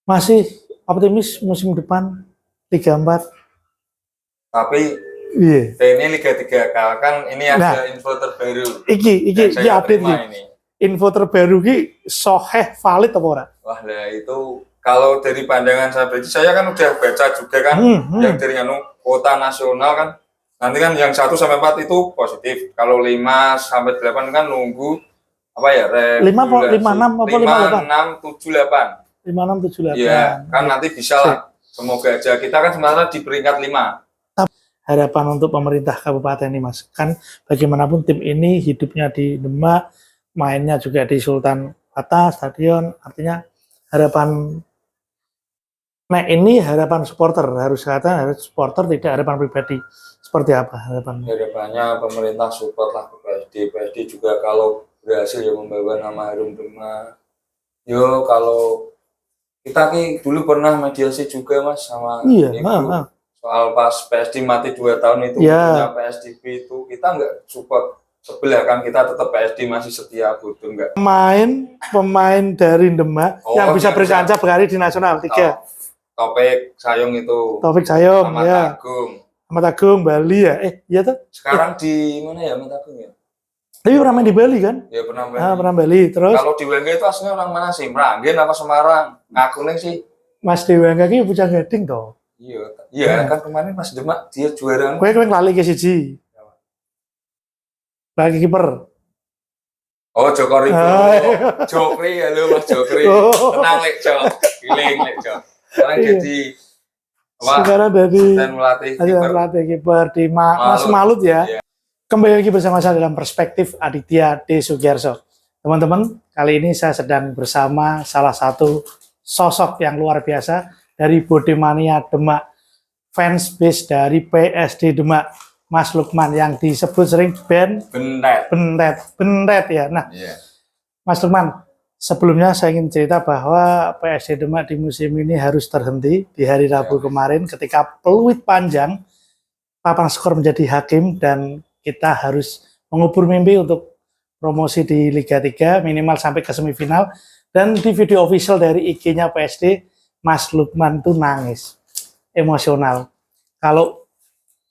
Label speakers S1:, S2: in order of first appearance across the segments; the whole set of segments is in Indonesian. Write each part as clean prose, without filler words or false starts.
S1: Masih optimis musim depan Liga 4.
S2: Tapi
S1: Iya.
S2: ini Liga 3 kan ini ada info terbaru.
S1: Iki update ini. Info terbaru ki soheh valid apa ora?
S2: Wah, lah itu kalau dari pandangan saya kan udah baca juga kan yang dari kota nasional kan. Nanti kan yang 1 sampai 4 itu positif. Kalau 5 sampai 8 kan nunggu apa ya?
S1: 5 6 apa
S2: 5, 6, 7, 8.
S1: 5 6 7 8.
S2: Iya, kan nanti bisa lah. Semoga aja kita kan sebenarnya di peringkat 5.
S1: Harapan untuk pemerintah kabupaten ini Mas, kan bagaimanapun tim ini hidupnya di Demak, mainnya juga di Sultan Hatta Stadion, artinya harapan ini harapan supporter, harus supporter, tidak harapan pribadi. Seperti apa harapannya?
S2: Harapannya pemerintah support lah ke PSD juga kalau berhasil ya membawa nama harum Demak. Yo kalau kita dulu pernah mediasi juga Mas sama Ibu. Soal pas PSD mati 2 tahun itu punya PSDB itu kita nggak support sebelah kan, kita tetap PSD masih setia betul nggak.
S1: Pemain dari Demak yang bisa berkancah berkali di nasional 3.
S2: Taufik Sayung itu.
S1: Taufik Sayung ya.
S2: Ahmad
S1: Agung Bali ya. Iya tuh.
S2: Sekarang di mana ya Ahmad Agung ya?
S1: Tapi pernah main di Bali kan?
S2: Ya pernah Bali.
S1: Pernah Bali. Terus
S2: kalau di Wengga itu aslinya orang mana sih? Meranggen apa Semarang? Ngakunya sih
S1: Mas di Wengga ki Pucang Gading toh.
S2: Iya, kan kemarin pas Demak dia juara.
S1: Kowe lali ke siji. Lagi kiper.
S2: Oh, Jokori. Jokri ya lu Mas Jokri. Tenang lek Jok. Giling lek Jok. Sekarang jadi
S1: sekarang dari
S2: melatih
S1: kiper di Mas Malut ya. Kembali lagi bersama saya dalam Perspektif Aditya D. Sugiyarso. Teman-teman, kali ini saya sedang bersama salah satu sosok yang luar biasa dari Bodemania Demak, fans base dari PSD Demak, Mas Lukman, yang disebut sering Bendet ya. Nah, Mas Lukman, sebelumnya saya ingin cerita bahwa PSD Demak di musim ini harus terhenti di hari Rabu kemarin ketika peluit panjang papan skor menjadi hakim dan kita harus mengubur mimpi untuk promosi di Liga 3 minimal sampai ke semifinal. Dan di video official dari IG-nya PSD, Mas Lukman tuh nangis, emosional. Kalau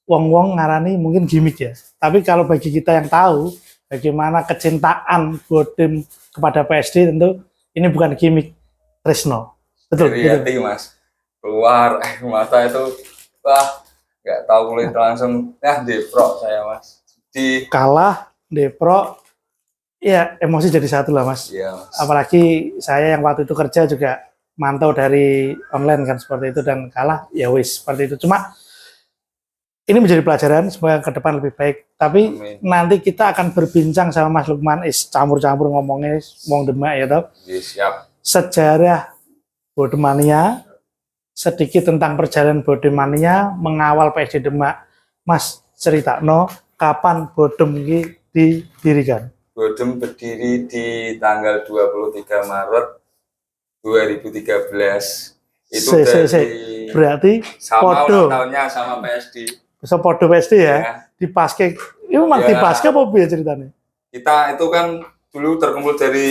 S1: wong-wong ngarani mungkin gimmick ya, tapi kalau bagi kita yang tahu bagaimana kecintaan Bodem kepada PSD, tentu ini bukan gimmick, tresno. Betul.
S2: Dari hati Mas, keluar mata itu, wah nggak tahu kulit langsung, Depro saya Mas.
S1: Kalah Depro, ya emosi jadi satu lah Mas.
S2: Iya, Mas.
S1: Apalagi saya yang waktu itu kerja juga mantau dari online kan seperti itu, dan kalah ya wis seperti itu. Cuma ini menjadi pelajaran supaya ke depan lebih baik. Tapi nanti kita akan berbincang sama Mas Lukman, campur-campur ngomongnya wong Demak ya toh.
S2: Siap.
S1: Sejarah Bodemania, sedikit tentang perjalanan Bodemania mengawal PSD Demak. Mas cerita kapan Bodem ini didirikan?
S2: Bodem berdiri di tanggal 23 Maret 2013. Itu
S1: berarti
S2: sama ulang tahunnya sama PSD.
S1: Bisa podo PSD ya. Di Paske. Itu memang di Paske apa biar ceritanya?
S2: Kita itu kan dulu terkumpul dari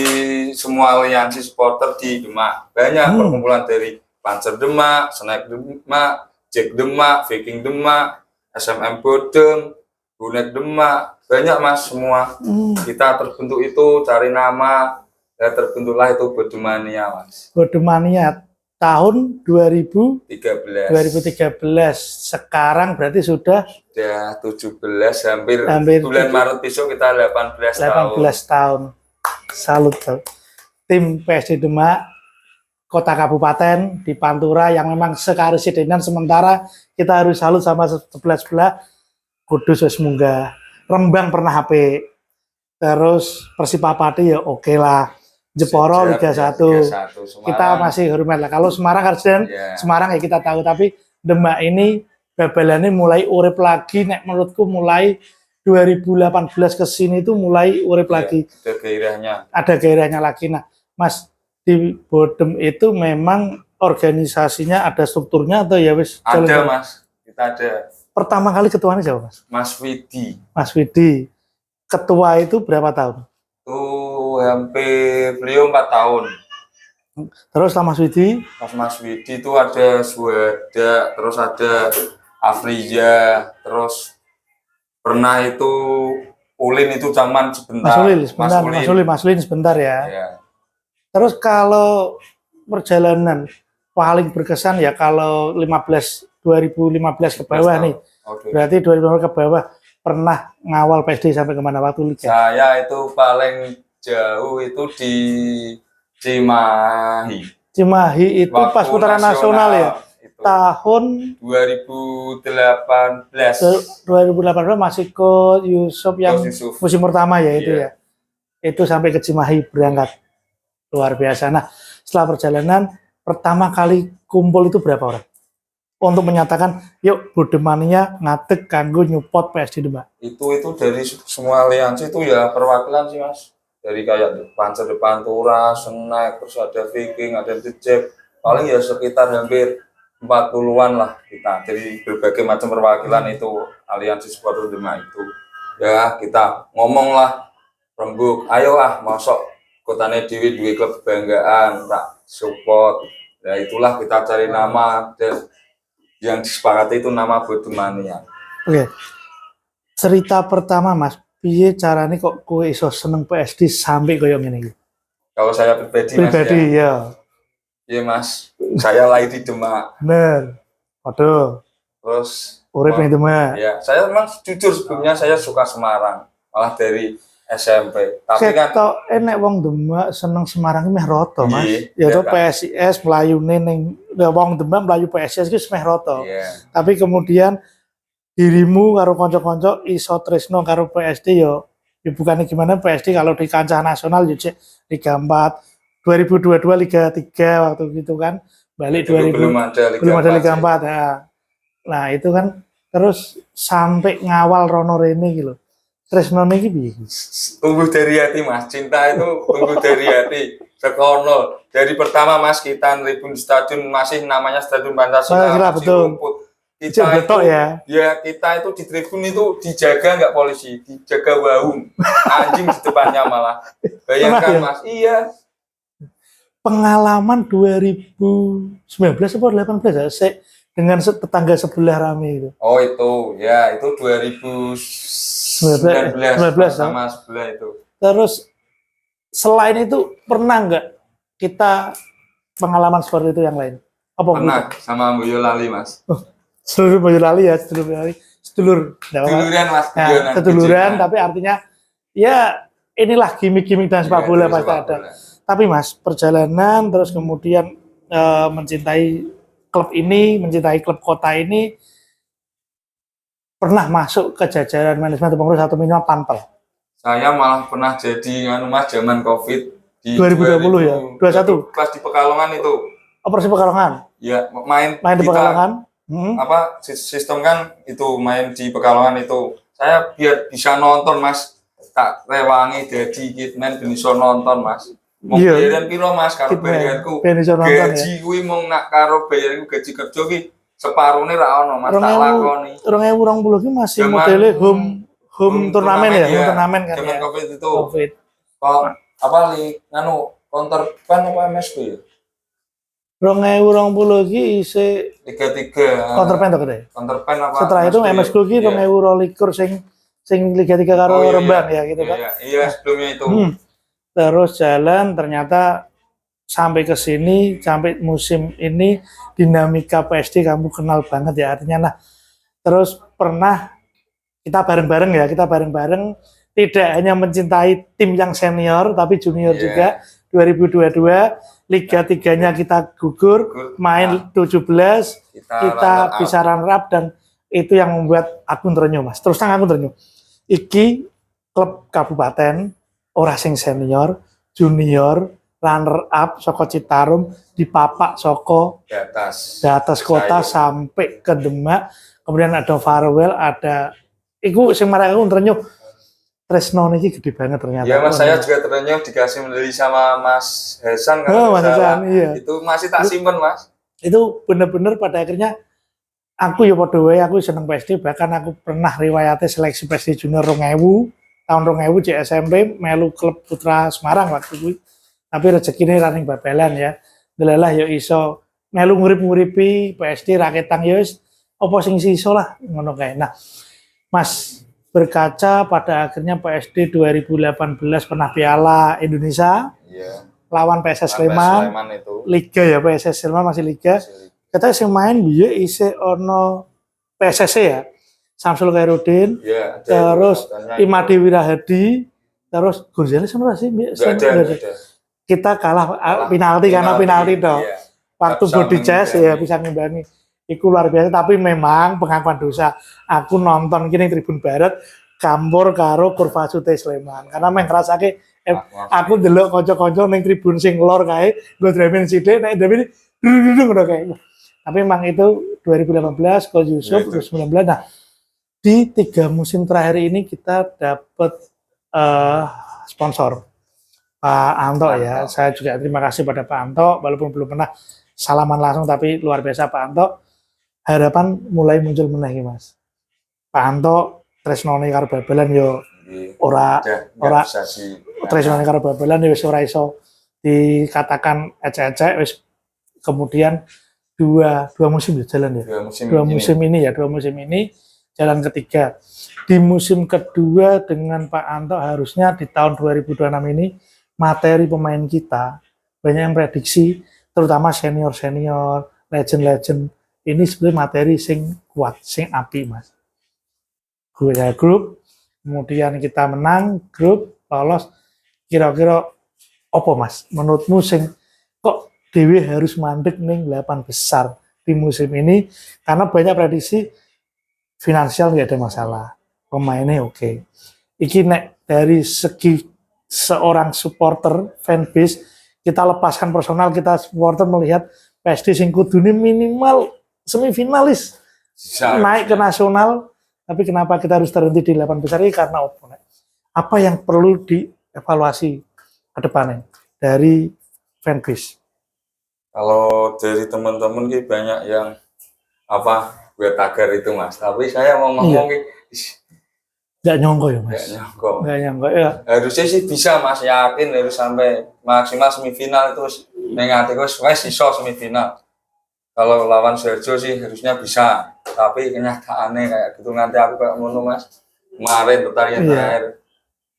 S2: semua aliansi supporter di Demak. Banyak perkumpulan dari Panzer Demak, Snack Demak, Jack Demak, Viking Demak, SMM Bodem, Bonek Demak, banyak Mas semua. Kita terbentuk itu cari nama, ya terbentuklah itu Bodemania Mas.
S1: Bodemania tahun 2013. Sekarang berarti sudah
S2: 17, hampir bulan Maret besok kita 18
S1: tahun. Salut. Tim PSD Demak Kota Kabupaten di Pantura yang memang sekaresidenan, sementara kita harus salut sama sebelah Kudus wis munggah, Rembang pernah HP, terus Persipapati ya oke lah, Jeporo Liga 1, kita masih hormat lah. Kalau Semarang Karsen, Semarang ya kita tahu, tapi Demak ini babalannya mulai urip lagi, nek menurutku mulai 2018 ke sini itu mulai urip lagi. Ada gairahnya lagi. Nah, Mas, di Bodem itu memang organisasinya ada strukturnya atau ya wis?
S2: Ada Mas, kita ada.
S1: Pertama kali ketuanya siapa Mas?
S2: Mas Widi.
S1: Mas Widi. Ketua itu berapa tahun?
S2: Tuh hampir beliau 4 tahun.
S1: Terus sama Swidi,
S2: Pas Mas Widi itu ada Suhada, terus ada Afrija, terus pernah itu Ulin itu zaman
S1: Mas
S2: sebentar.
S1: Ulil sebentar, Mas Ulin sebentar ya.
S2: Ya,
S1: Terus kalau perjalanan paling berkesan ya kalau 2015 ke bawah nih.
S2: Oke.
S1: Berarti 2015 ke bawah pernah ngawal PSD sampai kemana waktu liga?
S2: Saya itu paling jauh itu di Cimahi.
S1: Cimahi itu
S2: Waktu
S1: pas putaran nasional ya.
S2: Itu
S1: Tahun
S2: 2018.
S1: 2018 masih Coach Yusuf yang
S2: Coach Yusuf.
S1: musim pertama ya itu
S2: Iya.
S1: ya. Itu sampai ke Cimahi berangkat. Luar biasa. Nah, setelah perjalanan pertama kali kumpul itu berapa orang? Untuk menyatakan, yuk Budemania ngadeg kanggo nyupot PSD Demak.
S2: Itu dari semua aliansi itu ya perwakilan sih Mas. Dari kayak Panzer Pantura, Snack, terus ada Viking, ada The Jack. Paling ya sekitar hampir 40-an lah kita. Dari berbagai macam perwakilan itu aliansi supporter Demak itu. Ya kita ngomong lah, rembuk, ayolah masuk kotanya Dewi dua klub kebanggaan, tak support. Ya itulah kita cari nama dan yang disepakati itu nama Budemania.
S1: Oke. Cerita pertama Mas, piye carane kok kowe iso seneng PSD sampai koyo ngene iki?
S2: Kalau saya pribadi,
S1: Pribadi ya.
S2: Iya Mas, saya lahir di Demak.
S1: Bener. Waduh,
S2: Terus
S1: urip ning Demak.
S2: ya, saya memang jujur sebelumnya saya suka Semarang, malah dari SMP. Tapi kan
S1: Ketok enek wong Demak seneng Semarang iki meh rata, Mas.
S2: Iya,
S1: Ya to
S2: iya, kan?
S1: PSIS mlayune ning ya wong Demak mlayu PSIS iki meh rata.
S2: iya,
S1: Tapi kemudian dirimu karo kanca-kanca iso tresno karo PSD ya bukannya gimana PSD kalau di kancah nasional ya cek Liga 4 2022 Liga 3 waktu gitu kan balik
S2: dulu
S1: 2000
S2: belum ada
S1: belum ada Liga
S2: 4
S1: 4 ya. Nah itu kan terus sampai ngawal Rono Rene gitu tresno iki piye?
S2: Tumbuh dari hati Mas, cinta itu tumbuh dari hati. Sekono dari pertama Mas kita neribun stadion masih namanya Stadion Pancasila,
S1: Pancasila,
S2: masih
S1: betul.
S2: rumput.
S1: Cek
S2: Kita
S1: betok
S2: itu
S1: ya.
S2: kita itu di tribun itu dijaga nggak polisi, dijaga waum, anjing di depannya malah. Bayangkan
S1: ya?
S2: Mas, iya.
S1: Pengalaman 2019 atau 18 ya dengan tetangga sebelah rame itu.
S2: Oh itu, ya itu 2019
S1: 19,
S2: sama sebelah itu.
S1: Terus selain itu pernah nggak kita pengalaman seperti itu yang lain? Apa
S2: Pernah sama Boyolali Mas.
S1: Sedulur Boyolali ya, sedulur Boyolali, sedulur.
S2: Seduluran Mas,
S1: Nah,
S2: guyonan,
S1: seduluran,
S2: bujukan.
S1: tapi artinya ya inilah gimmick-gimmick dan sepak
S2: Iya,
S1: bola
S2: itu
S1: pasti
S2: sepak
S1: ada.
S2: bola.
S1: Tapi Mas, perjalanan terus kemudian mencintai klub ini, mencintai klub kota ini, pernah masuk ke jajaran manajemen atau pengurus atau minimal panpel.
S2: Saya malah pernah jadi Mas zaman Covid di
S1: 2020 ya, 21.
S2: Pas di Pekalongan itu.
S1: Operasi Pekalongan,
S2: Ya, main
S1: main di
S2: kita,
S1: Pekalongan.
S2: apa sistem kan itu main di Pekalongan itu. Saya biar bisa nonton Mas, tak rewangi jadi kitman bisa nonton Mas. Mau
S1: Iya.
S2: bayaran piro Mas karo
S1: Kitman,
S2: bayaranku.
S1: ben iso nonton ya.
S2: Gaji kuwi mung nak karo bayaranku gaji kerja ki separone ra ono Mas, tak lakoni.
S1: 2020 ini masih
S2: Zaman
S1: modelnya home turnamen ya, home turnamen kan
S2: Zaman
S1: ya.
S2: Covid itu.
S1: Covid.
S2: Kok apa nganu counter pan apa MSB ya?
S1: 2020 iki isih
S2: Liga 3.
S1: counterpen to gede.
S2: Counterpen apa?
S1: Setelah itu MS Gol iki 2022 sing Liga 3 karo
S2: Oh, iya,
S1: Rembang
S2: iya.
S1: ya gitu kan.
S2: Iya, sebelumnya itu.
S1: Terus jalan ternyata sampai ke sini sampai musim ini dinamika PSD kamu kenal banget ya artinya nah terus pernah kita bareng-bareng tidak hanya mencintai tim yang senior tapi junior
S2: Iya.
S1: juga 2022 Liga 3-nya kita gugur main 17 kita
S2: runner up.
S1: bisa runner up dan itu yang membuat aku terenyuh Mas terus terang aku terenyuh iki klub kabupaten ora sing senior junior runner up saka Citarum dipapak saka
S2: di atas.
S1: di atas kota sampai ke Demak kemudian ada Farewell ada iku sing marang aku terenyuh tresno niki gede banget ternyata
S2: Ya Mas, saya juga terenyuh dikasih medali sama Mas Hasan kan.
S1: Oh, Mas Hasan, iya.
S2: Itu masih tak simpen Mas.
S1: itu bener-bener pada akhirnya aku ya padha wae aku seneng PSD bahkan aku pernah riwayatnya seleksi PSD Junior 2000 tahun 2000 di SMP melu klub Putra Semarang waktu itu tapi rezekine running babalan ya Delalah ya iso melu ngurip-nguripi PSD raketang ya wis apa sing sisa lah ngono kae. Nah, Mas berkaca pada akhirnya PSD 2018 pernah Piala Indonesia
S2: Iya.
S1: lawan PSS
S2: Sampai
S1: Sleman,
S2: Sleman itu.
S1: Liga ya PSS Sleman masih Liga. Kita sing main biye isih ono PSSC ya. Samsul Khairuddin,
S2: Iya, ada
S1: terus
S2: itu, katanya
S1: Imade Wirahadi, terus Gonzales sama sih?
S2: Nggak ada.
S1: Kita kalah penalti karena penalti toh.
S2: Iya.
S1: Waktu
S2: Nggak bisa
S1: body chest
S2: mengimbangi.
S1: ya bisa ngimbangi. Iku luar biasa, tapi memang pengakuan dosa. Aku nonton kini Tribun Barat campur karo Kurva Sute Sleman. Karena main ngrasake aku delok kanca-kanca ning tribun sing lor kae, gue driving sithik nek driving ngono kae. Tapi memang itu 2018 Coach Yusuf,
S2: Ya,
S1: 2019. Nah, di 3 musim terakhir ini kita dapat sponsor Pak Anto ya. Saya juga terima kasih pada Pak Anto, walaupun belum pernah salaman langsung, tapi luar biasa Pak Anto. Harapan mulai muncul meneh Mas. Pak Anto tresnone karo bal-balan yo ora
S2: bisa sih.
S1: tresnone karo bal-balan yo wis ora iso dikatakan ecek-ecek wis. Kemudian dua musim jalan ya. Dua musim ini jalan ketiga. Di musim kedua dengan Pak Anto harusnya di tahun 2026 ini materi pemain kita banyak yang prediksi, terutama senior, legend ini sebenarnya materi sing kuat, sing api Mas. Grup, kemudian kita menang grup, lolos. Kira-kira apa Mas? Menurutmu sing kok Dewi harus mandek ning 8 besar di musim ini? Karena banyak prediksi finansial nggak ada masalah, pemainnya oke. Iki nek dari segi seorang supporter fanbase, kita lepaskan personal, kita supporter melihat PSD sing kudune minimal semifinalis naik ke nasional, tapi kenapa kita harus terhenti di 8 besar ini? Karena apa yang perlu dievaluasi ke depannya dari fanbase?
S2: Kalau dari teman-teman ki banyak yang gue tagar itu Mas, tapi saya mau ngomong
S1: nggak nyongko ya Mas. Nggak nyongko ya.
S2: Harusnya sih bisa Mas, yakin harus sampai maksimal semifinal itu negatif wes iso semifinal. Kalau lawan Sergio sih harusnya bisa, tapi kenyataannya kayak gitu. Nanti aku kayak ngono Mas, kemarin pertandingan terakhir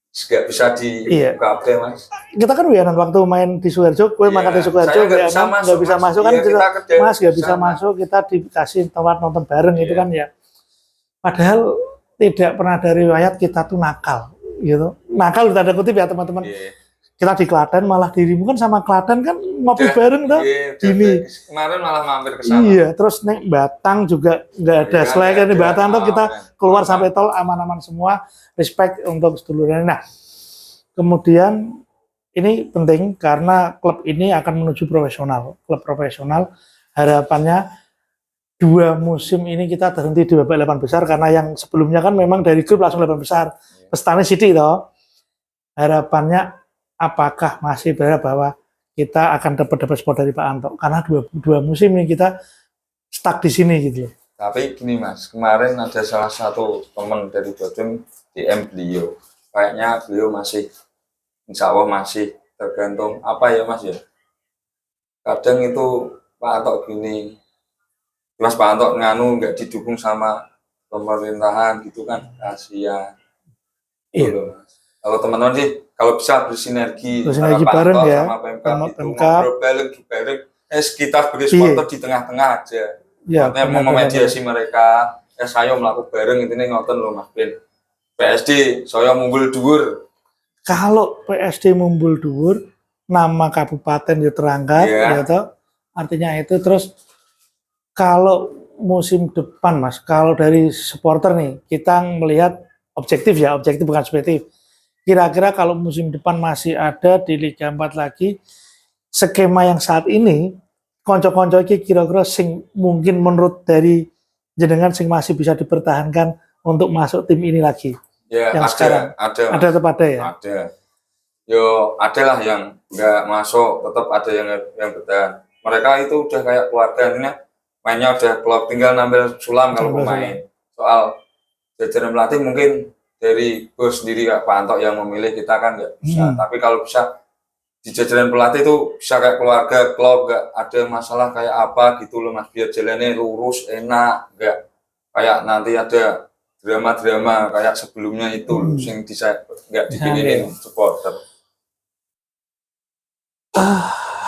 S2: nggak bisa diungkapkan Mas.
S1: Kita kan wianan waktu main di Suharjo, gue makan di Suharjo nggak bisa masuk kan, Mas nggak bisa masuk, kita dikasih tempat nonton bareng itu kan ya. Padahal tidak pernah dari riwayat kita tuh nakal, gitu. Nakal tanda kutip ya teman-teman. Kita di Klaten, malah dirimu kan sama Klaten kan ngopi bareng tuh. Gini.
S2: Kemarin malah mampir ke sana.
S1: Iya, terus nek Batang juga nggak ada selain kan di Batang tuh kita keluar sampai tol aman-aman semua. Respect untuk sedulurnya. Nah, kemudian ini penting karena klub ini akan menuju profesional. Klub profesional harapannya 2 musim ini kita terhenti di babak 8 besar karena yang sebelumnya kan memang dari grup langsung 8 besar. Pestane Siti toh. Harapannya apakah masih berharap bahwa kita akan dapat spot dari Pak Anto? Karena dua musim ini kita stuck di sini gitu.
S2: Tapi gini Mas, kemarin ada salah satu teman dari Bodim DM beliau. Kayaknya beliau masih, insya Allah masih tergantung apa ya Mas ya. Kadang itu Pak Anto gini, Mas Pak Anto nganu nggak didukung sama pemerintahan gitu kan, kasihan.
S1: Iya.
S2: Gitu, Mas. Kalau teman-teman sih, kalau bisa bersinergi
S1: bareng ya,
S2: sama Pemkab gitu, bareng, kita sebagai supporter di tengah-tengah aja.
S1: Ya,
S2: memediasi mereka, saya melakukan bareng itu nih ngoten loh Mas Ben. PSD, saya munggul dhuwur.
S1: Kalau PSD munggul dhuwur, nama kabupaten ya terangkat, ya toh. Artinya itu terus kalau musim depan Mas, kalau dari supporter nih, kita melihat objektif bukan subjektif. Kira-kira kalau musim depan masih ada di Liga 4 lagi, skema yang saat ini, konco-konco ini kira-kira sing mungkin menurut dari jenengan sing masih bisa dipertahankan untuk masuk tim ini lagi.
S2: Ya,
S1: yang sekarang ada tetap ada ya.
S2: Ada. Yo, ada lah yang nggak masuk, tetap ada yang bertahan. Mereka itu udah kayak keluarga ini, mainnya udah klub, tinggal ngambil sulam kalau pemain. Soal jajaran pelatih mungkin dari bos sendiri Pak Anto yang memilih, kita kan nggak bisa. Tapi kalau bisa di jajaran pelatih tuh bisa kayak keluarga, klub nggak ada masalah kayak apa gitu loh Mas, biar jalannya lurus enak, nggak kayak nanti ada drama-drama kayak sebelumnya itu loh, sing nggak dipinginin supporter.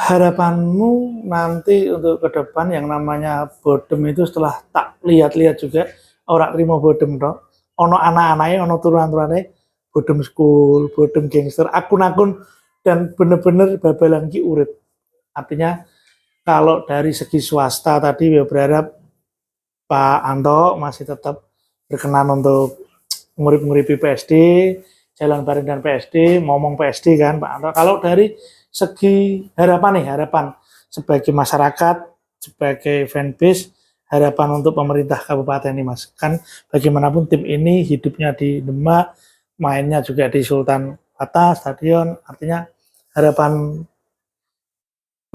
S1: Harapanmu nanti untuk ke depan yang namanya Bodem itu setelah tak lihat-lihat juga orang terima Bodem toh, ono anak-anaknya, ono turunan-turunannya Bodem School, Bodem Gangster, akun-akun dan bener-bener babalan ki urip. Artinya kalau dari segi swasta tadi ya berharap Pak Anto masih tetap berkenan untuk ngurip-nguripi PSD, jalan bareng dan PSD, ngomong PSD kan Pak Anto. Kalau dari segi harapan sebagai masyarakat, sebagai fanbase, harapan untuk pemerintah kabupaten ini Mas. Kan bagaimanapun tim ini hidupnya di Demak, mainnya juga di Sultan Hatta Stadion, artinya harapan.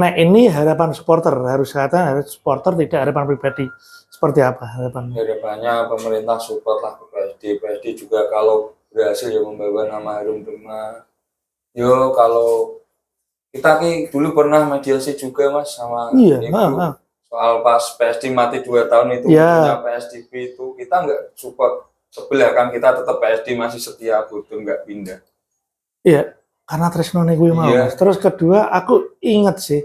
S1: Nah ini harapan supporter, harus supporter tidak harapan pribadi. Seperti apa harapan?
S2: Harapannya pemerintah support lah ke PSD juga kalau berhasil ya membawa nama harum Demak. Yo kalau kita dulu pernah mediasi juga Mas sama
S1: Iya,
S2: itu soal pas PSD mati 2 tahun itu punya PSDB itu kita nggak support sebelah kan, kita tetap PSD masih setia Bodem nggak pindah.
S1: Iya, karena tresno gue mau.
S2: Iya.
S1: Mas. Terus kedua, aku inget sih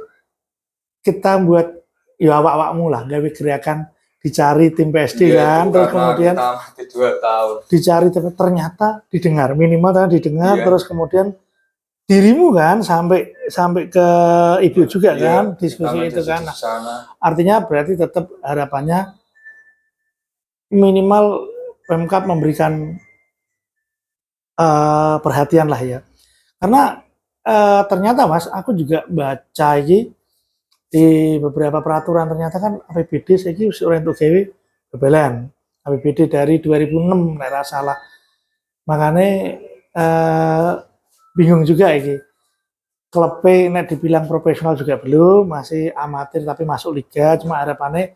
S1: kita buat ya awak-awakmu lah, gawe gerakan dicari tim PSD
S2: iya,
S1: kan, terus kemudian
S2: kita mati 2 tahun
S1: dicari ternyata didengar, minimal ternyata didengar,
S2: iya.
S1: Terus kemudian dirimu kan sampai ke ibu juga iya, kan diskusi itu kan. Nah, artinya berarti tetap harapannya minimal Pemkab memberikan perhatian lah ya. Karena ternyata Mas, aku juga baca ini di beberapa peraturan ternyata kan APBD saya orang untuk gawe bebelan. APBD dari 2006 nek salah. Makanya bingung juga ini. Klub nek dibilang profesional juga belum, masih amatir tapi masuk liga, cuma harapannya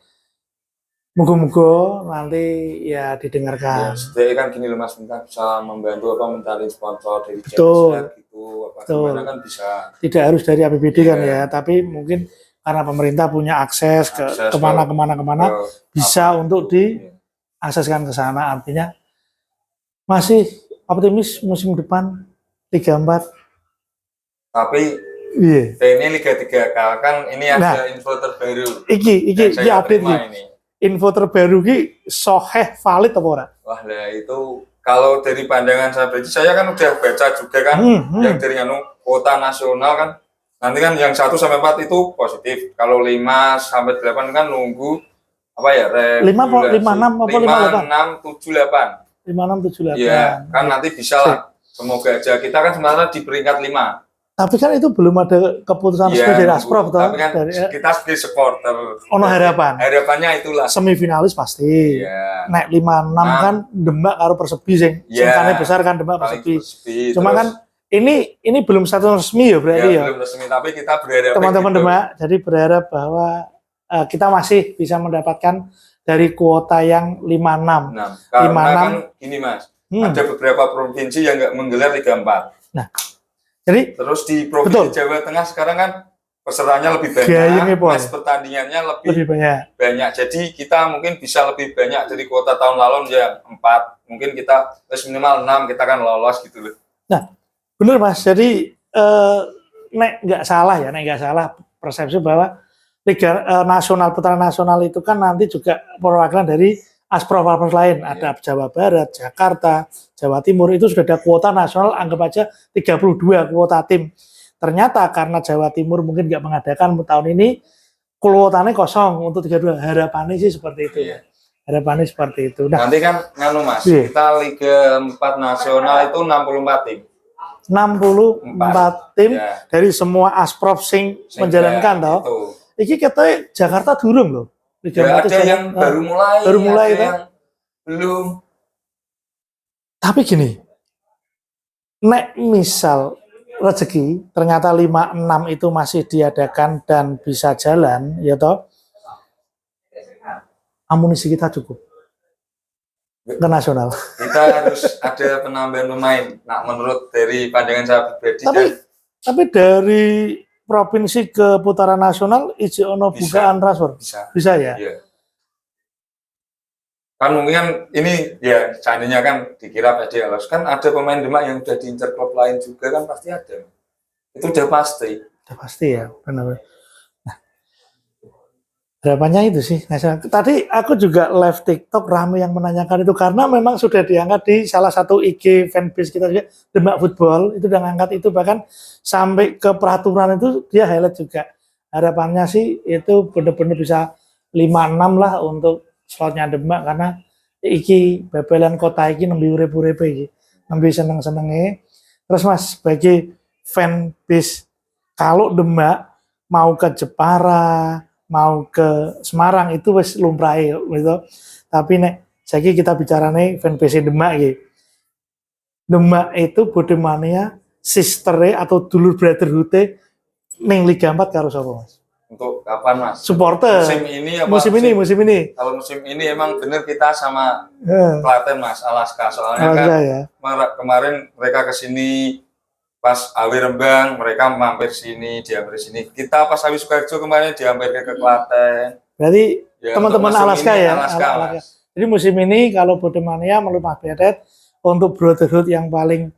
S1: moga-moga nanti ya didengarkan.
S2: Ya, setidaknya kan gini loh Mas, bisa membantu apa mencari sponsor dari
S1: Betul.
S2: gitu, apa
S1: Betul.
S2: gimana kan bisa.
S1: Tidak harus dari APBD kan ya, tapi mungkin karena pemerintah punya akses ke kemana bisa untuk diakseskan ke sana. Artinya masih optimis musim depan Liga 4.
S2: Tapi ini Liga 3 kan ini ada info terbaru.
S1: Iki update ini. Info terbaru ki soheh valid apa ora?
S2: Wah lah itu kalau dari pandangan saya kan udah baca juga kan yang dari kuota nasional kan nanti kan yang 1 sampai 4 itu positif. Kalau 5 sampai 8 kan nunggu apa ya?
S1: 5 6 apa
S2: 5 6 7 8.
S1: 5 6 7 8.
S2: Iya, kan nanti bisa lah. Semoga aja kita kan sebenarnya di peringkat 5.
S1: Tapi kan itu belum ada keputusan resmi dari Asprof toh.
S2: Tapi kan kita sebagai supporter.
S1: Ono harapan.
S2: Harapannya itulah.
S1: Semifinalis pasti.
S2: Iya.
S1: Nek 5-6 kan Demak karo Persebi sing singkatnya besar kan Demak Persebi. Cuma kan ini belum status resmi ya berarti ya.
S2: Belum resmi tapi kita berharap
S1: teman-teman gitu. Demak jadi berharap bahwa kita masih bisa mendapatkan dari kuota yang 5-6.
S2: Nah, karena kan gini Mas, ada beberapa provinsi yang nggak menggelar Liga 4.
S1: Nah, jadi
S2: terus di provinsi Jawa Tengah sekarang kan pesertanya lebih banyak, mas pertandingannya lebih banyak. Jadi kita mungkin bisa lebih banyak dari kuota tahun lalu ya 4, mungkin kita minimal 6 kita kan lolos gitu loh.
S1: Nah, bener Mas. Jadi nek nggak salah persepsi bahwa Liga Nasional putaran nasional itu kan nanti juga perwakilan dari Asprof lain, ada Jawa Barat, Jakarta, Jawa Timur, itu sudah ada kuota nasional, anggap aja 32 kuota tim. Ternyata karena Jawa Timur mungkin nggak mengadakan tahun ini, kuotanya kosong untuk 32. Harapannya sih seperti itu. Harapannya seperti itu.
S2: Nah, nanti kan Mas, kita Liga 4 nasional itu 64 tim.
S1: 64 tim dari semua Asprof sing menjalankan toh. Iki katanya Jakarta durung loh.
S2: Ada yang baru mulai itu yang belum.
S1: Tapi gini, nek misal rezeki ternyata 5-6 itu masih diadakan dan bisa jalan, ya toh, amunisi kita cukup ke nasional. Kita
S2: harus ada penambahan pemain. Nah, menurut dari pandangan saya pribadi.
S1: Tapi Tapi dari provinsi ke putaran nasional izin ono
S2: Bisa.
S1: bukaan transfer. Bisa ya?
S2: Iya. Kan mungkin kan ini ya seandainya kan dikira PD lolos, kan ada pemain Demak yang udah diincar klub lain juga kan pasti ada. Itu udah pasti.
S1: Udah pasti ya, benar. Nah, harapannya itu sih. Tadi aku juga live TikTok ramai yang menanyakan itu karena memang sudah diangkat di salah satu IG fanbase kita juga, Demak Football itu udah ngangkat itu, bahkan sampai ke peraturan itu dia highlight juga. Harapannya sih itu benar-benar bisa 5-6 lah untuk slotnya Demak, karena iki bebelan kota iki nembe urip-uripe iki, nembe seneng-senenge. Terus Mas, sebagai fanbase, kalau Demak mau ke Jepara, mau ke Semarang itu wis lumrahe gitu. Tapi nek saiki kita bicarane fanbase Demak iki. Demak itu Bodemania sistere atau dulur brotherhood ning Liga 4 karo sapa, Mas?
S2: Untuk kapan Mas?
S1: Supporter.
S2: Musim ini apa?
S1: Musim ini.
S2: Kalau musim ini emang bener kita sama Klaten Mas, Alaska. Soalnya
S1: Alaska,
S2: kan
S1: ya.
S2: Kemarin mereka kesini pas Awi Rembang, mereka mampir sini, dihampir sini. Kita pas Awi Sukoharjo kemarin dihampir ke Klaten.
S1: Berarti
S2: Ya,
S1: teman-teman Alaska ya.
S2: Alaska.
S1: Jadi musim ini kalau Bodemania menurut Mas Bedet untuk brotherhood yang paling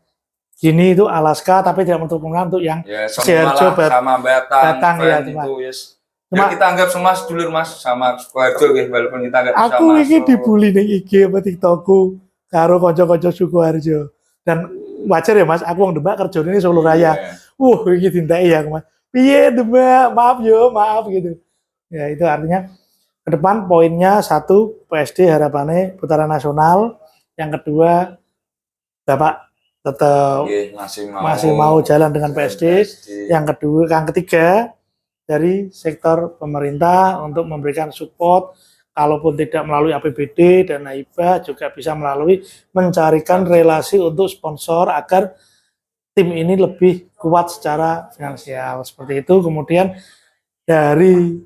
S1: gini itu Alaska, tapi tidak menutup kemungkinan untuk yang
S2: ya, semua lah, sama Batang ya, itu yes. Ya kita anggap semua sedulur Mas, sama Sukoharjo gitu, walaupun kita anggap sama.
S1: Aku ini dibully ning IG apa TikTokku karo kanca-kanca Sukoharjo. Dan wajar ya Mas, aku wong Demak kerjane ini Solo Raya. Iki dinteki ya Mas. Piye Demak? Maaf gitu. Ya itu artinya ke depan poinnya satu, PSD harapannya putaran nasional. Yang kedua, Bapak tetap masih mau jalan dengan PSD. Yang ketiga dari sektor pemerintah untuk memberikan support, kalaupun tidak melalui APBD dan hibah juga bisa melalui mencarikan relasi untuk sponsor agar tim ini lebih kuat secara finansial seperti itu. Kemudian dari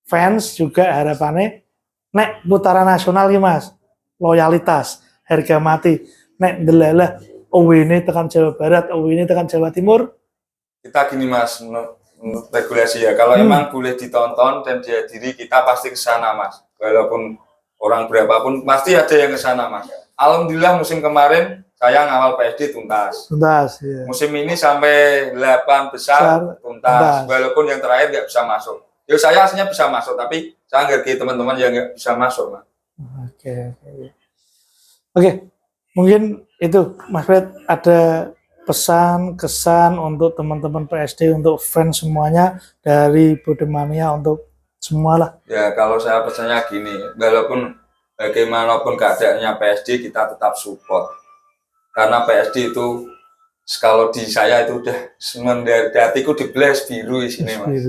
S1: fans juga harapannya nek putaran nasional nih Mas, loyalitas, harga mati, nek delalah ini tekan Jawa Barat, ini tekan Jawa Timur.
S2: Kita gini Mas, menurut regulasi ya, kalau emang boleh ditonton dan dihadiri, kita pasti ke sana Mas. Walaupun orang berapapun pasti ada yang ke sana Mas. Alhamdulillah musim kemarin saya ngawal PSD tuntas.
S1: Ya.
S2: Musim ini sampai 8 besar tuntas. Walaupun yang terakhir nggak bisa masuk. Ya saya aslinya bisa masuk, tapi saya ngerti teman-teman yang nggak bisa masuk Mas.
S1: Oke. Mungkin itu Mas Fred ada pesan, kesan untuk teman-teman PSD, untuk fans semuanya dari Bodemania, untuk semua lah.
S2: Ya kalau saya pesannya gini, walaupun bagaimanapun keadaannya PSD, kita tetap support. Karena PSD itu, kalau di saya itu udah dari hatiku dibeles biru di sini Mas.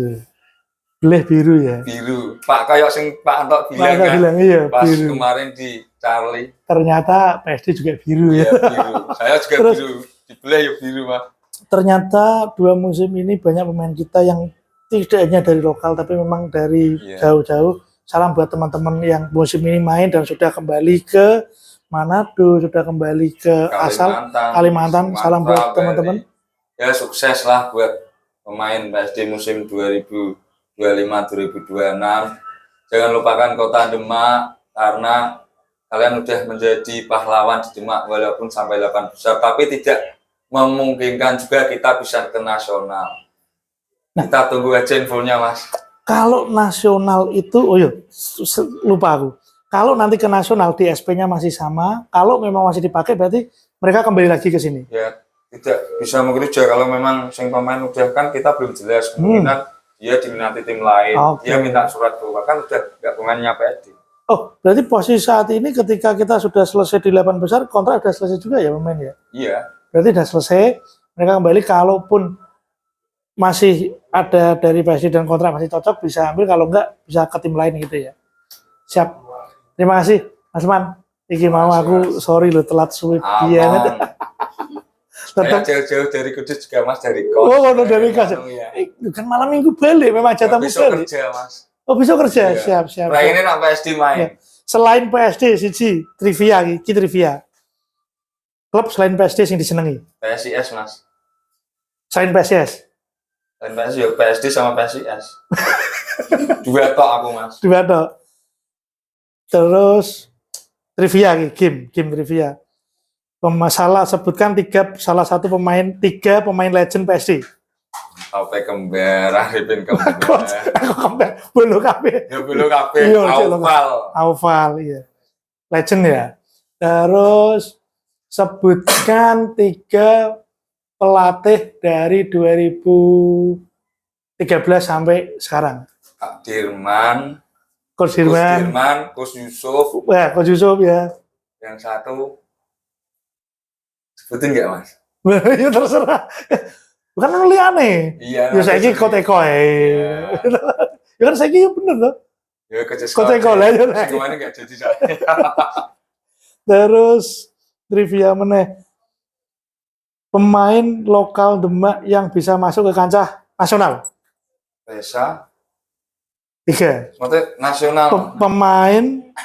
S1: Beles biru ya?
S2: Biru. Pak kayak sing Pak Antok bilang kan,
S1: iya,
S2: pas
S1: biru.
S2: kemarin di Charlie.
S1: Ternyata PSD juga biru ya?
S2: Biru. Saya juga terus, biru. Dibelah ya biru Mas.
S1: Ternyata 2 musim ini banyak pemain kita yang tidak hanya dari lokal, tapi memang dari jauh-jauh. Salam buat teman-teman yang musim ini main dan sudah kembali ke Manado, sudah kembali ke Kalimantan. Salam buat teman-teman.
S2: Ya sukses lah buat pemain PSD musim 2025-2026. Jangan lupakan kota Demak, karena kalian udah menjadi pahlawan di Demak walaupun sampai 8 besar, tapi tidak memungkinkan juga kita bisa ke nasional. Kita tunggu aja infonya Mas. Kalau nasional itu, lupa aku. Kalau nanti ke nasional di SP-nya masih sama, kalau memang masih dipakai berarti mereka kembali lagi ke sini. Ya, tidak bisa mengerujuk kalau memang sing pemain udah, kan kita belum jelas kemungkinan dia diminati tim lain. Dia minta surat keluar, kan udah nggak pemainnya PSD. Oh, berarti posisi saat ini ketika kita sudah selesai di 8 besar, kontrak sudah selesai juga ya pemain ya? Iya. Berarti sudah selesai, mereka kembali, kalaupun masih ada dari PSD dan kontrak masih cocok bisa ambil, kalau enggak bisa ke tim lain gitu ya. Siap. Terima kasih Mas Man. Iki mau aku sorry lo telat suwi banget. Saya jauh-jauh dari Kudus juga Mas, dari Kos.
S1: Dari Kos. Kan malam minggu balik memang jatahmu balik.
S2: Kerja Mas.
S1: Bisa kerja. Siap.
S2: Ini nak PSD main.
S1: Selain PSD siji trivia iki trivia. Klub selain PSD sing disenengi. PSIS Mas. Selain PSIS.
S2: Dan PSI ya PSD sama PSIS. Dua tok aku Mas.
S1: Dua dok. Terus trivia, game trivia. Sebutkan tiga pemain legend PSG.
S2: Sampai kembar, Arifin kembar.
S1: Aku kembar, bulu kabeh.
S2: Ya belum kabeh,
S1: Iya, Cik,
S2: Aufal.
S1: Iya. Legend ya. Terus sebutkan 3 pelatih dari 2013 sampai sekarang.
S2: Kak Dirman,
S1: Coach
S2: Coach
S1: Dirman,
S2: Dirman, Coach Yusuf,
S1: Coach Yusuf ya.
S2: yang satu sebutin nggak Mas?
S1: Ya terserah. Bukan nulis aneh.
S2: Iya.
S1: Ya saiki Koteko
S2: Iya.
S1: Ya kan saiki ya bener loh.
S2: Ya kerja
S1: Koteko lah ya.
S2: Kemana nggak jadi saya.
S1: Terus trivia meneh. Pemain lokal Demak yang bisa masuk ke kancah nasional.
S2: Reza,
S1: 3.
S2: maksudnya nasional.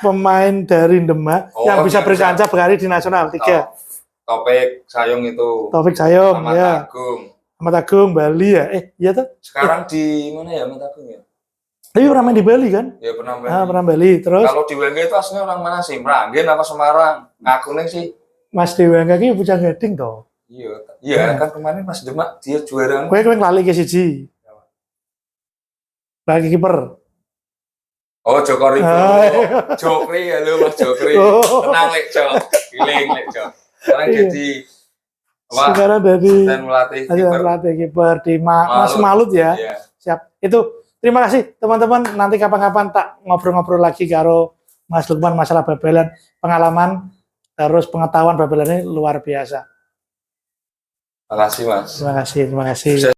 S1: Pemain dari Demak
S2: Oh,
S1: yang bisa
S2: yang
S1: berkancah berkarir di nasional. 3.
S2: Topik Sayung itu.
S1: Taufik Sayom
S2: Ahmad
S1: ya.
S2: Agung.
S1: Ahmad Agung Bali ya. Iya tuh.
S2: Sekarang di mana ya Ahmad Agung ya?
S1: Tapi pernah main di Bali kan?
S2: Ya pernah main.
S1: Pernah Bali. Terus
S2: Kalau di Wengge itu aslinya orang mana sih? Meranggen apa Semarang? Ngaku nih sih.
S1: Mas Dewa ini punya gading toh.
S2: Iya kan kemarin Mas Demak dia juara.
S1: Kowe lali ke siji. Lagi kiper.
S2: Oh Joko Ribo.
S1: iya.
S2: Jokri ya lu Mas Jokri.
S1: Oh.
S2: Tenang lek Jok. Giling lek Jok. Sekarang
S1: Iya.
S2: jadi apa?
S1: Sekarang dari
S2: Dan melatih kiper.
S1: pelatih kiper di Mas Malut ya.
S2: Iya.
S1: Siap. Itu terima kasih teman-teman. Nanti kapan-kapan tak ngobrol-ngobrol lagi karo Mas Lukman masalah bal-balan, pengalaman terus pengetahuan bal-balan ini luar biasa.
S2: Makasih Mas.
S1: Terima kasih.